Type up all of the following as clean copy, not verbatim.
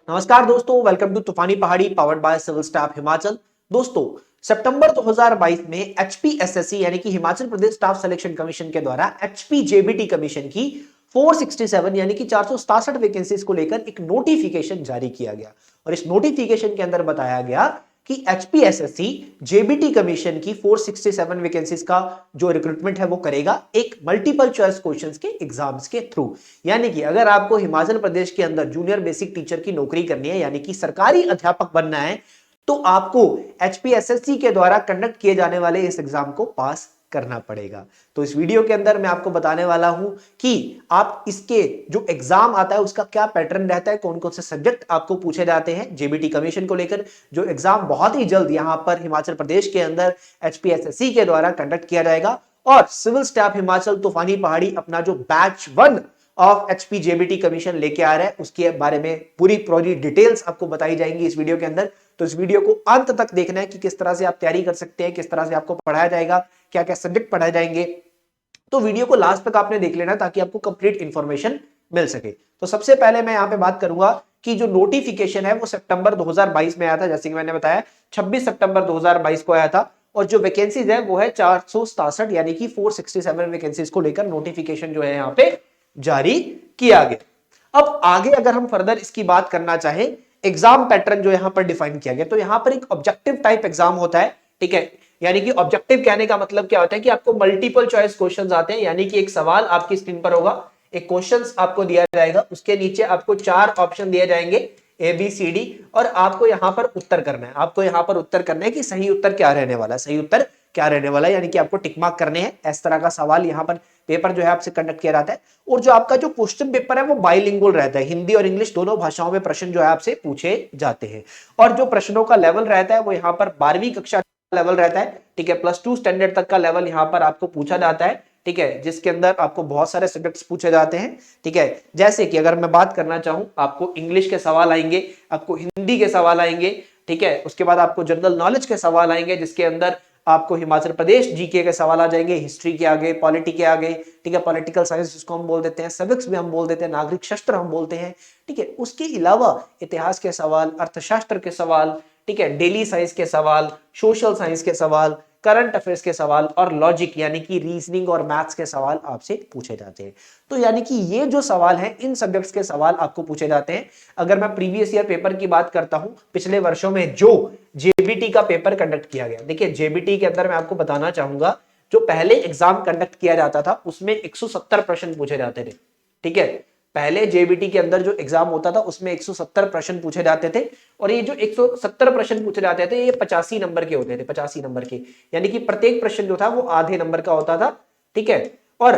नमस्कार दोस्तों, welcome to Toofani Pahadi powered by Civil Staff Himachal. दोस्तों, सितंबर 2022 में एचपीएसएससी यानी कि Himachal Pradesh staff selection commission के द्वारा एचपीजेबीटी कमीशन की 467 यानी कि 467 वैकेंसीज को लेकर एक नोटिफिकेशन जारी किया गया और इस नोटिफिकेशन के अंदर बताया गया कि एचपीएसएससी जेबीटी कमीशन की 467 वैकेंसीज का जो रिक्रूटमेंट है वो करेगा एक मल्टीपल चॉइस क्वेश्चंस के एग्जाम्स के थ्रू। यानी कि अगर आपको हिमाचल प्रदेश के अंदर जूनियर बेसिक टीचर की नौकरी करनी है यानी कि सरकारी अध्यापक बनना है तो आपको एचपीएसएससी के द्वारा कंडक्ट किए जाने वाले इस एग्जाम को पास करना पड़ेगा। तो इस वीडियो के अंदर मैं आपको बताने वाला हूं कि आप इसके जो एग्जाम आता है उसका क्या पैटर्न रहता है, कौन कौन से सब्जेक्ट आपको पूछे जाते हैं जेबीटी कमीशन को लेकर, जो एग्जाम बहुत ही जल्द यहां पर हिमाचल प्रदेश के अंदर एचपीएसएससी के द्वारा कंडक्ट किया जाएगा। और सिविल स्टाफ हिमाचल तूफानी पहाड़ी अपना जो बैच 1 ऑफ एचपीजेबीटी कमीशन लेके आ रहा है उसके बारे में पूरी डिटेल्स आपको बताई जाएंगी इस वीडियो के अंदर। तो इस वीडियो को अंत तक देखना है कि किस तरह से आप तैयारी कर सकते हैं, किस तरह से आपको पढ़ाया जाएगा, क्या क्या सब्जेक्ट पढ़ाए जाएंगे। तो वीडियो को लास्ट तक आपने देख लेना ताकि आपको कंप्लीट इंफॉर्मेशन मिल सके। तो सबसे पहले मैं यहां पे बात करूंगा कि जो नोटिफिकेशन है वो सितंबर 2022 में आया था, जैसे कि मैंने बताया 26 सितंबर 2022 को आया था और जो वैकेंसीज है वो है 467 यानी कि 467 वैकेंसीज को लेकर नोटिफिकेशन जो है यहाँ पे जारी किया गया। अब आगे अगर हम फर्दर इसकी बात करना चाहें, एग्जाम पैटर्न जो यहां पर डिफाइन किया गया, तो यहां पर एक ऑब्जेक्टिव टाइप एग्जाम होता है, ठीक है। यानी कि ऑब्जेक्टिव कहने का मतलब क्या होता है कि आपको मल्टीपल चॉइस क्वेश्चंस आते हैं, यानी कि एक सवाल आपकी स्क्रीन पर होगा, एक क्वेश्चंस आपको दिया जाएगा, उसके नीचे आपको 4 ऑप्शन दिए जाएंगे ए बी सी डी और आपको यहां पर उत्तर करना है। आपको यहां पर उत्तर करना है कि सही उत्तर क्या रहने वाला है, सही उत्तर क्या रहने वाला है, यानी कि आपको टिक मार्क करने हैं। इस तरह का सवाल यहां पर पेपर जो है आपसे कंडक्ट किया जाता है। और जो आपका जो क्वेश्चन पेपर है वो बाइलिंगुअल रहता है, हिंदी और इंग्लिश दोनों भाषाओं में प्रश्न जो है आपसे पूछे जाते हैं। और जो प्रश्नों का लेवल रहता है वो यहाँ पर 12वीं कक्षा लेवल रहता है, ठीक है। +2 स्टैंडर्ड तक का लेवल यहाँ पर आपको पूछा जाता है, ठीक है, जिसके अंदर आपको बहुत सारे सब्जेक्ट्स पूछे जाते हैं, ठीक है। जैसे कि अगर मैं बात करना चाहूं, आपको इंग्लिश के सवाल आएंगे, आपको हिंदी के सवाल आएंगे, ठीक है। उसके बाद आपको जनरल नॉलेज के सवाल आएंगे जिसके अंदर आपको हिमाचल प्रदेश जीके के सवाल आ जाएंगे, हिस्ट्री के आगे, पॉलिटी के आगे, ठीक है, पॉलिटिकल साइंस जिसको हम बोल देते हैं, सिविक्स भी हम बोल देते हैं, नागरिक शास्त्र हम बोलते हैं, ठीक है। उसके अलावा इतिहास के सवाल, अर्थशास्त्र के सवाल, ठीक है, डेली साइंस के सवाल, सोशल साइंस के सवाल, करंट अफेयर्स के सवाल और लॉजिक यानी कि रीजनिंग और मैथ्स के सवाल आपसे पूछे जाते हैं। तो यानी कि ये जो सवाल है इन सब्जेक्ट्स के सवाल आपको पूछे जाते हैं। अगर मैं प्रीवियस ईयर पेपर की बात करता हूं, पिछले वर्षों में जो जेबीटी का पेपर कंडक्ट किया गया, देखिए जेबीटी के अंदर मैं आपको बताना चाहूंगा जो पहले एग्जाम कंडक्ट किया जाता था उसमें 170 प्रश्न पूछे जाते थे, ठीक है। पहले जेबीटी के अंदर जो एग्जाम होता था उसमें 170 प्रश्न पूछे जाते थे और ये जो 170 प्रश्न पूछे जाते थे ये 85 नंबर के होते थे, 85 नंबर के, यानी कि प्रत्येक प्रश्न जो था वो आधे नंबर का होता था, ठीक है। और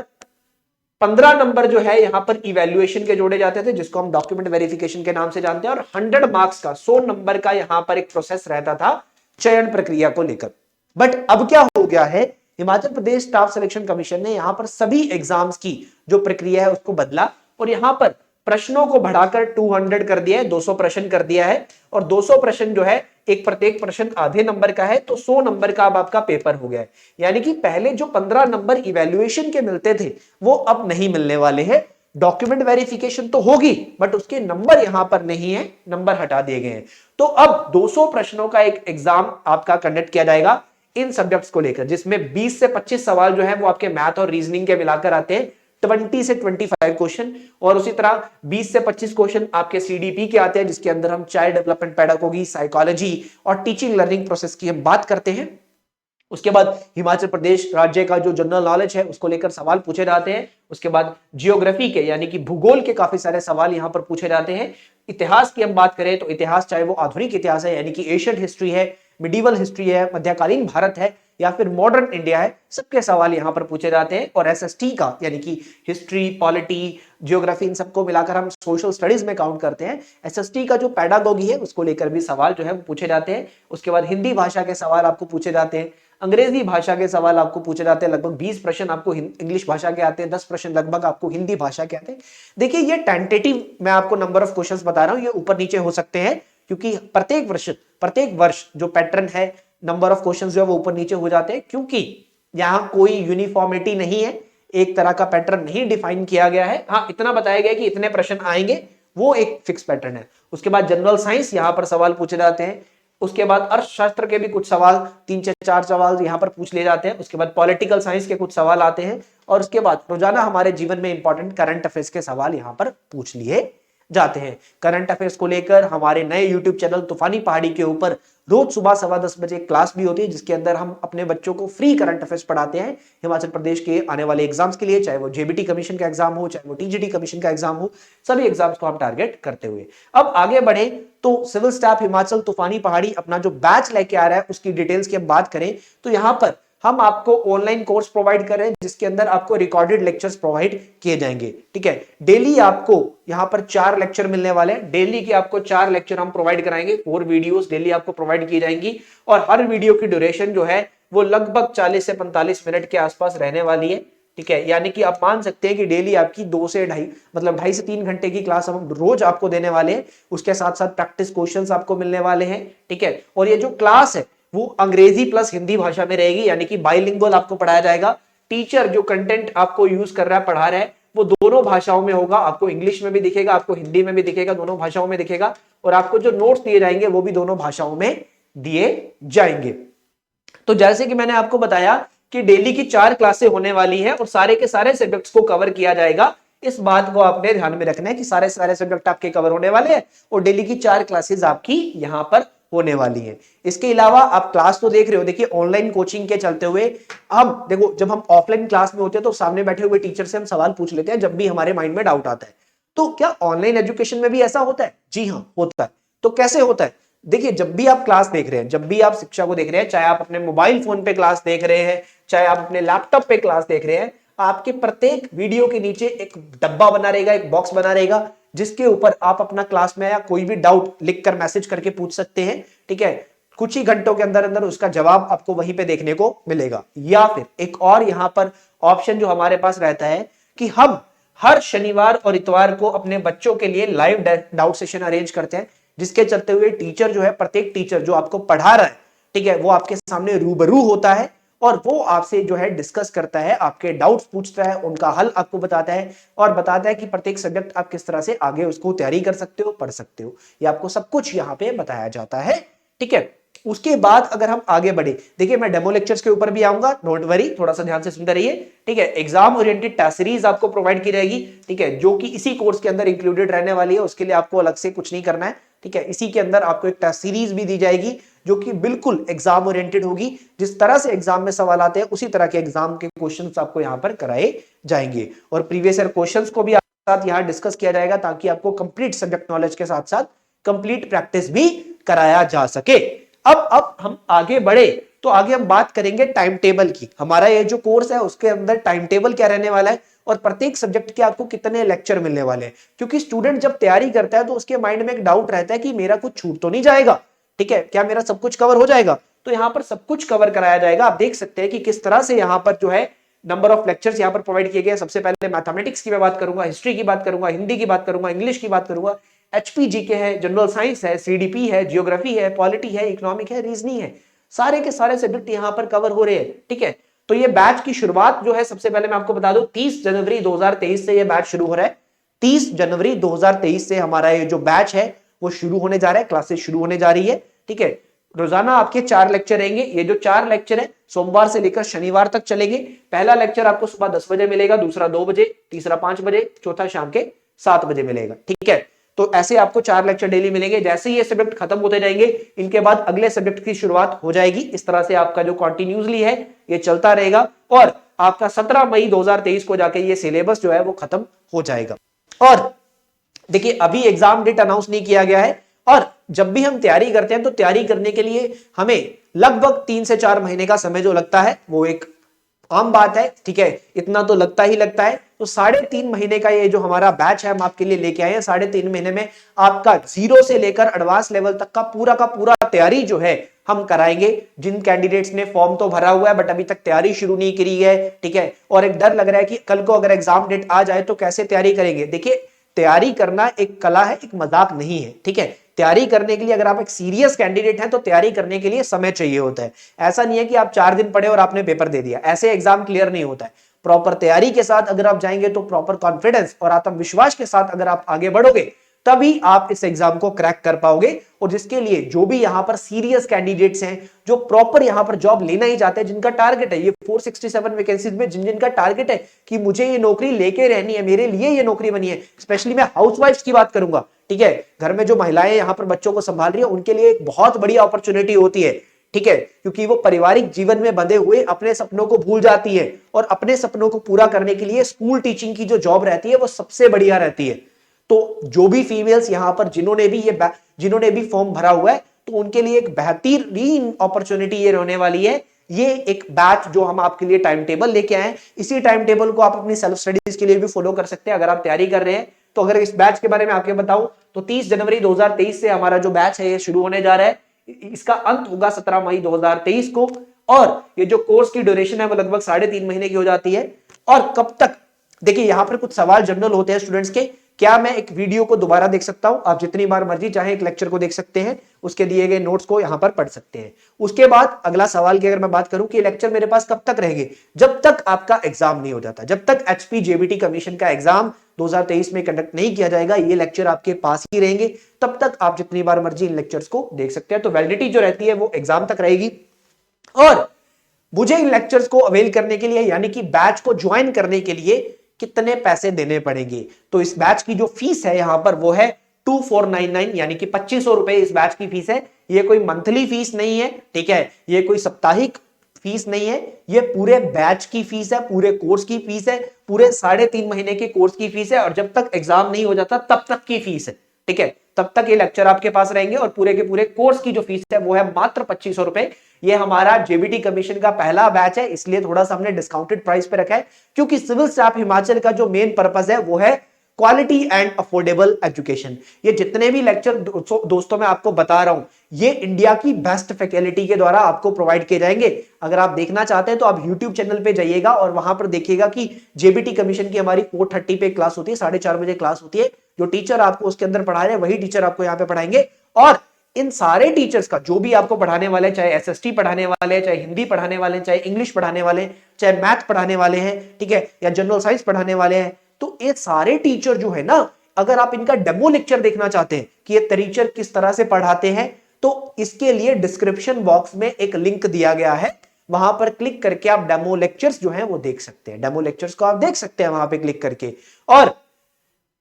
15 नंबर जो है यहां पर इवैल्यूएशन के जोड़े जाते थे जिसको हम डॉक्यूमेंट वेरिफिकेशन के नाम से जानते हैं और 100 मार्क्स का 100 नंबर का यहां पर एक प्रोसेस रहता था चयन प्रक्रिया को लेकर। बट अब क्या हो गया है, Himachal Pradesh staff selection commission ने यहां पर सभी एग्जाम्स की जो प्रक्रिया है उसको बदला और यहां पर प्रश्नों को बढ़ाकर 200 कर दिया है, 200 प्रश्न कर दिया है और 200 प्रश्न जो है एक प्रत्येक प्रश्न आधे नंबर का है तो 100 नंबर का अब आपका पेपर हो गया है। यानी कि पहले जो 15 नंबर इवैल्यूएशन के मिलते थे वो अब नहीं मिलने वाले हैं। डॉक्यूमेंट वेरिफिकेशन तो होगी बट उसके नंबर यहां पर नहीं है, नंबर हटा दिए गए हैं। तो अब 200 प्रश्नों का एक एग्जाम आपका कंडक्ट किया जाएगा इन सब्जेक्ट्स को लेकर, जिसमें 20 से 25 सवाल जो है वो आपके मैथ और रीजनिंग के मिलाकर आते हैं, 20 से 25 क्वेश्चन, और उसी तरह 20 से 25 क्वेश्चन आपके सीडीपी के आते हैं जिसके अंदर हम चाइल्ड डेवलपमेंट पेडागोगी, साइकोलॉजी और टीचिंग लर्निंग प्रोसेस की हम बात करते हैं। उसके बाद हिमाचल प्रदेश राज्य का जो जनरल नॉलेज है उसको लेकर सवाल पूछे जाते हैं। उसके बाद जियोग्राफी के यानी कि भूगोल के काफी सारे सवाल यहां पर पूछे जाते हैं। इतिहास की हम बात करें तो इतिहास चाहे वो आधुनिक इतिहास है यानी कि एशियन हिस्ट्री है, मिडिवल हिस्ट्री है, मध्यकालीन भारत है या फिर मॉडर्न इंडिया है, सबके सवाल यहां पर पूछे जाते हैं। और एसएसटी का यानी कि हिस्ट्री, पॉलिटी, जियोग्राफी इन सबको मिलाकर हम सोशल स्टडीज में काउंट करते हैं। एसएसटी का जो पेडागोगी है उसको लेकर भी सवाल जो है वो पूछे जाते हैं। उसके बाद हिंदी भाषा के सवाल आपको पूछे जाते हैं, अंग्रेजी भाषा के सवाल आपको पूछे जाते हैं, लगभग 20 प्रश्न आपको इंग्लिश भाषा के आते हैं, 10 प्रश्न लगभग आपको हिंदी भाषा के आते हैं। देखिए ये टेंटेटिव मैं आपको नंबर ऑफ क्वेश्चंस बता रहा हूं, ये ऊपर नीचे हो सकते हैं क्योंकि प्रत्येक वर्ष जो पैटर्न है नंबर ऑफ क्वेश्चंस जो है वो ऊपर नीचे हो जाते हैं क्योंकि यहां कोई यूनिफॉर्मिटी नहीं है, एक तरह का पैटर्न नहीं डिफाइन किया गया है। हाँ, इतना बताया गया कि इतने प्रश्न आएंगे वो एक फिक्स पैटर्न है। उसके बाद जनरल साइंस यहां पर सवाल पूछे जाते हैं। उसके बाद अर्थशास्त्र के भी कुछ सवाल, 3 से 4 सवाल यहां पर पूछ लिए जाते हैं। उसके बाद पॉलिटिकल साइंस के कुछ सवाल आते हैं और उसके बाद रोजाना हमारे जीवन में इंपॉर्टेंट करंट अफेयर्स के सवाल यहां पर पूछ लिए जाते हैं। करंट अफेयर्स को लेकर हमारे नए यूट्यूब चैनल तूफानी पहाड़ी के ऊपर रोज सुबह 10:15 क्लास भी होती है, जिसके अंदर हम अपने बच्चों को फ्री करंट अफेयर्स पढ़ाते हैं हिमाचल प्रदेश के आने वाले एग्जाम्स के लिए, चाहे वो जेबीटी कमीशन का एग्जाम हो, चाहे वो टीजीटी कमीशन का एग्जाम हो, सभी एग्जाम्स को हम टारगेट करते हुए अब आगे बढ़े तो सिविल स्टाफ हिमाचल तूफानी पहाड़ी अपना जो बैच लेके आ रहा है उसकी डिटेल्स की हम बात करें तो यहां पर हम आपको ऑनलाइन कोर्स प्रोवाइड कर रहे हैं, जिसके अंदर आपको रिकॉर्डेड लेक्चर्स प्रोवाइड किए जाएंगे। ठीक है, डेली आपको यहां पर 4 लेक्चर मिलने वाले हैं। डेली के आपको 4 लेक्चर हम प्रोवाइड कराएंगे, 4 वीडियोस डेली आपको प्रोवाइड की जाएंगी और हर वीडियो की ड्यूरेशन जो है वो लगभग 40 से 45 मिनट के आसपास रहने वाली है। ठीक है, यानी कि आप मान सकते हैं कि डेली आपकी 2 से 2.5 मतलब 2.5 से 3 घंटे की क्लास हम रोज आपको देने वाले हैं। उसके साथ साथ प्रैक्टिस क्वेश्चंस आपको मिलने वाले हैं। ठीक है, और ये जो क्लास है वो अंग्रेजी प्लस हिंदी भाषा में रहेगी, यानी कि बाइलिंगुअल आपको पढ़ाया जाएगा। टीचर जो कंटेंट आपको यूज कर रहा है, पढ़ा रहा है, वो दोनों भाषाओं में होगा। आपको इंग्लिश में भी दिखेगा, आपको हिंदी में भी दिखेगा, दोनों भाषाओं में दिखेगा और आपको जो नोट्स दिए जाएंगे वो भी दोनों भाषाओं में दिए जाएंगे। तो जैसे कि मैंने आपको बताया कि डेली की 4 क्लासें होने वाली है और सारे के सारे सब्जेक्ट्स को कवर किया जाएगा। इस बात को आपने ध्यान में रखना है कि सारे सब्जेक्ट आपके कवर होने वाले हैं और डेली की 4 क्लासेस आपकी यहां पर होने वाली है। इसके अलावा आप क्लास तो देख रहे हो, देखिए ऑनलाइन कोचिंग के चलते हुए हम देखो जब हम ऑफलाइन क्लास में होते हैं तो सामने बैठे हुए टीचर से हम सवाल पूछ लेते हैं जब भी हमारे माइंड में डाउट आता है। तो क्या ऑनलाइन एजुकेशन में भी ऐसा होता है? जी हाँ, होता है। तो कैसे होता है? देखिए, जब भी आप क्लास देख रहे हैं, जब भी आप शिक्षा को देख रहे हैं, चाहे आप अपने मोबाइल फोन पे क्लास देख रहे हैं, चाहे आप अपने लैपटॉप पे क्लास देख रहे हैं, आपके प्रत्येक वीडियो के नीचे एक डब्बा बना रहेगा, एक बॉक्स बना रहेगा, जिसके ऊपर आप अपना क्लास में या कोई भी डाउट लिखकर मैसेज करके पूछ सकते हैं। ठीक है, कुछ ही घंटों के अंदर अंदर उसका जवाब आपको वहीं पे देखने को मिलेगा। या फिर एक और यहां पर ऑप्शन जो हमारे पास रहता है कि हम हर शनिवार और इतवार को अपने बच्चों के लिए लाइव डाउट सेशन अरेंज करते हैं, जिसके चलते हुए टीचर जो है, प्रत्येक टीचर जो आपको पढ़ा रहा है, ठीक है, वो आपके सामने रूबरू होता है और वो आपसे जो है डिस्कस करता है, आपके डाउट्स पूछता है, उनका हल आपको बताता है और बताता है कि प्रत्येक सब्जेक्ट आप किस तरह से आगे उसको तैयारी कर सकते हो, पढ़ सकते हो। ये आपको सब कुछ यहाँ पे बताया जाता है। ठीक है, उसके बाद अगर हम आगे बढ़े, देखिए मैं डेमो लेक्चर्स के ऊपर भी आऊंगा, डोंट वरी, थोड़ा सा ध्यान से सुनते रहिए। ठीक है, एग्जाम ओरिएंटेड टेस्ट सीरीज आपको प्रोवाइड की जाएगी। ठीक है, जो कि इसी कोर्स के अंदर इंक्लूडेड रहने वाली है, उसके लिए आपको अलग से कुछ नहीं करना है। ठीक है, इसी के अंदर आपको एक टेस्ट सीरीज भी दी जाएगी जो कि बिल्कुल एग्जाम ओरिएंटेड होगी। जिस तरह से एग्जाम में सवाल आते हैं उसी तरह के एग्जाम के क्वेश्चंस आपको यहां पर कराए जाएंगे और प्रीवियस ईयर क्वेश्चंस को भी आपके साथ यहां डिस्कस किया जाएगा, ताकि आपको कंप्लीट सब्जेक्ट नॉलेज के साथ साथ कंप्लीट प्रैक्टिस भी कराया जा सके। अब हम आगे बढ़े तो आगे हम बात करेंगे टाइम टेबल की। हमारा ये जो कोर्स है उसके अंदर टाइम टेबल क्या रहने वाला है और प्रत्येक सब्जेक्ट के आपको कितने लेक्चर मिलने वाले हैं, क्योंकि स्टूडेंट जब तैयारी करता है तो उसके माइंड में एक डाउट रहता है कि मेरा कुछ छूट तो नहीं जाएगा। ठीक है, क्या मेरा सब कुछ कवर हो जाएगा? तो यहां पर सब कुछ कवर कराया जाएगा। आप देख सकते हैं कि किस तरह से यहां पर जो है नंबर ऑफ लेक्चर्स यहां पर प्रोवाइड किए गए। सबसे पहले मैथमेटिक्स की मैं बात करूंगा, हिस्ट्री की बात करूंगा, हिंदी की बात करूंगा, इंग्लिश की बात करूंगा, एचपीजीके है, जनरल साइंस है, सीडीपी है, जियोग्राफी है, पॉलिटी है, इकोनॉमिक है, रीजनिंग है, सारे के सारे सब्जेक्ट यहां पर कवर हो रहे हैं। ठीक है, तो ये बैच की शुरुआत जो है, सबसे पहले मैं आपको बता दूं 30 जनवरी 2023 से ये बैच शुरू हो रहा है। 30 जनवरी 2023 से हमारा ये जो बैच है वो शुरू होने जा रहा है, क्लासेस शुरू होने जा रही है। ठीक है, रोजाना आपके 4 लेक्चर रहेंगे। ये जो 4 लेक्चर है सोमवार से लेकर शनिवार तक चलेंगे। पहला लेक्चर आपको सुबह 10 बजे मिलेगा, दूसरा 2 बजे, तीसरा 5 बजे, चौथा शाम के 7 बजे मिलेगा। ठीक है, तो ऐसे आपको 4 लेक्चर डेली मिलेंगे। जैसे ही ये सब्जेक्ट खत्म होते जाएंगे, इनके बाद अगले सब्जेक्ट की शुरुआत हो जाएगी। इस तरह से आपका जो कंटिन्यूअसली है ये चलता रहेगा और आपका 17 मई 2023 को जाके ये सिलेबस जो है वो खत्म हो जाएगा। और देखिए, अभी एग्जाम डेट अनाउंस नहीं किया गया है और जब भी हम तैयारी करते हैं तो तैयारी करने के लिए हमें लगभग 3 से 4 महीने का समय जो लगता है वो एक आम बात है। ठीक है, इतना तो लगता ही लगता है। तो 3.5 महीने का ये जो हमारा बैच है हम आपके लिए लेके आए हैं। 3.5 महीने में आपका 0 से लेकर एडवांस लेवल तक का पूरा तैयारी जो है हम कराएंगे। जिन कैंडिडेट्स ने फॉर्म तो भरा हुआ है बट अभी तक तैयारी शुरू नहीं करी है, ठीक है, और एक डर लग रहा है कि कल को अगर एग्जाम डेट आ जाए तो कैसे तैयारी करेंगे। देखिए, तैयारी करना एक कला है, एक मजाक नहीं है। ठीक है, तैयारी करने के लिए अगर आप एक सीरियस कैंडिडेट हैं तो तैयारी करने के लिए समय चाहिए होता है। ऐसा नहीं है कि आप 4 दिन पढ़े और आपने पेपर दे दिया, ऐसे एग्जाम क्लियर नहीं होता है। प्रॉपर तैयारी के साथ अगर आप जाएंगे तो प्रॉपर कॉन्फिडेंस और आत्मविश्वास के साथ अगर आप आगे बढ़ोगे तभी आप इस एग्जाम को क्रैक कर पाओगे। और जिसके लिए जो भी यहां पर सीरियस कैंडिडेट्स हैं, जो प्रॉपर यहां पर जॉब लेना ही चाहते हैं, जिनका टारगेट है ये 467 वैकेंसीज में जिनका टारगेट है कि मुझे ये नौकरी लेके रहनी है, मेरे लिए ये नौकरी बनी है। स्पेशली मैं हाउसवाइफ्स की बात करूंगा, ठीक है, घर में जो महिलाएं यहां पर बच्चों को संभाल रही है, उनके लिए एक बहुत बड़ी अपॉर्चुनिटी होती है, ठीक है, क्योंकि वो पारिवारिक जीवन में बंधे हुए अपने सपनों को भूल जाती है और अपने सपनों को पूरा करने के लिए स्कूल टीचिंग की जो जॉब रहती है वो सबसे बढ़िया रहती है। तो जो भी फीमेल्स यहां पर जिन्होंने भी फॉर्म भरा हुआ है, तो उनके लिए एक बेहतरीन अपॉर्चुनिटी ये रहने वाली है। ये एक बैच जो हम आपके लिए टाइम टेबल लेके आए, इसी टाइम टेबल को आप अपनी सेल्फ स्टडीज के लिए भी फॉलो कर सकते हैं अगर आप तैयारी कर रहे हैं। तो अगर इस बैच के बारे में आपके बताऊं तो 30 जनवरी 2023 से हमारा जो बैच है ये शुरू होने जा रहा है। इसका अंत होगा 17 मई 2023 को। और ये जो कोर्स की ड्यूरेशन है वो लगभग 3.5 महीने की हो जाती है। और कब तक, देखिए यहां पर कुछ सवाल जनरल होते हैं स्टूडेंट्स के, क्या मैं एक वीडियो को दोबारा देख सकता हूं? आप जितनी बार मर्जी चाहे एक लेक्चर को देख सकते हैं, उसके दिए गए नोट्स को यहां पर पढ़ सकते हैं। उसके बाद अगला सवाल की अगर मैं बात करूं कि लेक्चर मेरे पास कब तक रहेंगे, जब तक आपका एग्जाम नहीं हो जाता, जब तक एचपी जेबीटी कमीशन का एग्जाम 2023 में कंडक्ट नहीं किया जाएगा, ये लेक्चर आपके पास ही रहेंगे। तब तक आप जितनी बार मर्जी इन लेक्चर्स को देख सकते हैं। तो वैलिडिटी जो रहती है वो एग्जाम तक रहेगी। और मुझे इन लेक्चर्स को अवेल करने के लिए, यानी कि बैच को ज्वाइन करने के लिए कितने पैसे देने पड़ेंगे, तो इस बैच की जो फीस है यहां पर वो है 2499, यानी कि 2500 रुपए इस बैच की फीस है। ये कोई मंथली फीस नहीं है, ठीक है, ये कोई साप्ताहिक फीस नहीं है, ये पूरे बैच की फीस है, पूरे कोर्स की फीस है, पूरे 3.5 महीने के कोर्स की फीस है। और जब तक एग्जाम नहीं हो जाता तब तक की फीस है, ठीक है, तब तक ये लेक्चर आपके पास रहेंगे। और पूरे के पूरे कोर्स की जो फीस है वो है मात्र 2500 रुपए। ये हमारा जेबीटी कमीशन का पहला बैच है, इसलिए थोड़ा सा हमने डिस्काउंटेड प्राइस पे रखा है, क्योंकि सिविल स्टाफ हिमाचल का जो मेन पर्पस है वो है क्वालिटी एंड अफोर्डेबल एजुकेशन। ये जितने भी लेक्चर दोस्तों मैं आपको बता रहा हूं, ये इंडिया की बेस्ट फैकल्टी के द्वारा आपको प्रोवाइड किए जाएंगे। अगर आप देखना चाहते हैं तो आप यूट्यूब चैनल पे जाइएगा और वहां पर देखिएगा कि जेबीटी कमीशन की हमारी 4:30 पे क्लास होती है, 4:30 बजे क्लास होती है। जो टीचर आपको उसके अंदर पढ़ा रहे हैं वही टीचर आपको यहाँ पे पढ़ाएंगे। और इन सारे टीचर्स का जो भी आपको पढ़ाने वाले, चाहे एसएसटी पढ़ाने वाले, चाहे हिंदी पढ़ाने वाले, चाहे इंग्लिश पढ़ाने वाले, चाहे मैथ पढ़ाने वाले हैं, ठीक है, या जनरल साइंस पढ़ाने वाले हैं, तो ये सारे टीचर जो है ना, अगर आप इनका डेमो लेक्चर देखना चाहते हैं कि ये टीचर किस तरह से पढ़ाते हैं, तो इसके लिए डिस्क्रिप्शन बॉक्स में एक लिंक दिया गया है, वहां पर क्लिक करके आप डेमो लेक्चर्स जो हैं वो देख सकते हैं। डेमो लेक्चर्स को आप देख सकते हैं वहां पे क्लिक करके। और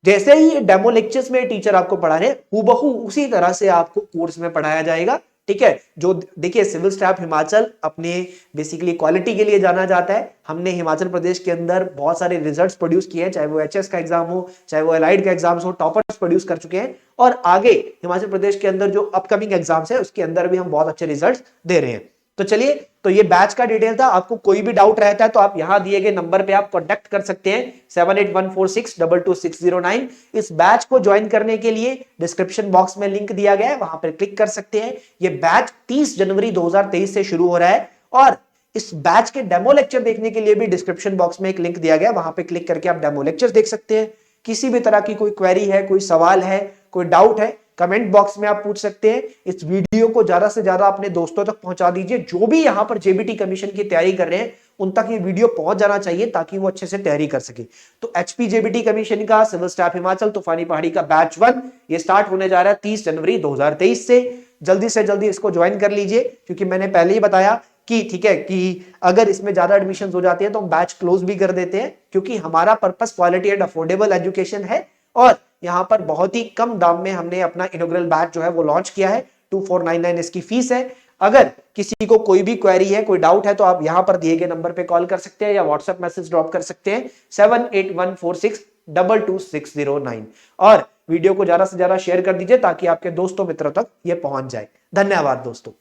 जैसे ही डेमो लेक्चर्स में टीचर आपको पढ़ा रहे हैं, हूबहू उसी तरह से आपको कोर्स में पढ़ाया जाएगा, ठीक है। जो देखिए, सिविल स्टाफ हिमाचल अपने बेसिकली क्वालिटी के लिए जाना जाता है। हमने हिमाचल प्रदेश के अंदर बहुत सारे रिजल्ट्स प्रोड्यूस किए हैं, चाहे वो एचएस का एग्जाम हो, चाहे वो एलाइड का एग्जाम्स हो, टॉपर्स प्रोड्यूस कर चुके हैं। और आगे हिमाचल प्रदेश के अंदर जो अपकमिंग एग्जाम्स है उसके अंदर भी हम बहुत अच्छे रिजल्ट दे रहे हैं। तो चलिए, तो ये बैच का डिटेल था। आपको कोई भी डाउट रहता है तो आप यहां दिए गए नंबर पे आप कांटेक्ट कर सकते हैं, 7814622609। इस बैच को ज्वाइन करने के लिए डिस्क्रिप्शन बॉक्स में लिंक दिया गया है, वहां पर क्लिक कर सकते हैं। ये बैच 30 जनवरी 2023 से शुरू हो रहा है। और इस बैच के डेमो लेक्चर देखने के लिए भी डिस्क्रिप्शन बॉक्स में एक लिंक दिया गया है, वहां पर क्लिक करके आप डेमो लेक्चर देख सकते हैं। किसी भी तरह की कोई क्वेरी है, कोई सवाल है, कोई डाउट है, कमेंट बॉक्स में आप पूछ सकते हैं। इस वीडियो को ज्यादा से ज्यादा अपने दोस्तों तक पहुंचा दीजिए। जो भी यहां पर जेबीटी कमीशन की तैयारी कर रहे हैं उन तक ये वीडियो पहुंच जाना चाहिए, ताकि वो अच्छे से तैयारी कर सके। तो एचपी जेबीटी कमीशन का सिविल स्टाफ हिमाचल तूफानी पहाड़ी का बैच 1 ये स्टार्ट होने जा रहा है 30 जनवरी 2023 से। जल्दी से जल्दी इसको ज्वाइन कर लीजिए, क्योंकि मैंने पहले ही बताया कि ठीक है, कि अगर इसमें ज्यादा एडमिशन हो जाती है तो हम बैच क्लोज भी कर देते हैं, क्योंकि हमारा purpose quality and affordable education है। और यहां पर बहुत ही कम दाम में हमने अपना इनॉग्रल बैच जो है वो लॉन्च किया है। 2499 इसकी फीस है। अगर किसी को कोई भी क्वेरी है, कोई डाउट है, तो आप यहां पर दिए गए नंबर पे कॉल कर सकते हैं या व्हाट्सएप मैसेज ड्रॉप कर सकते हैं 7814622609। और वीडियो को ज्यादा से ज्यादा शेयर कर दीजिए ताकि आपके दोस्तों मित्रों तक ये पहुंच जाए। धन्यवाद दोस्तों।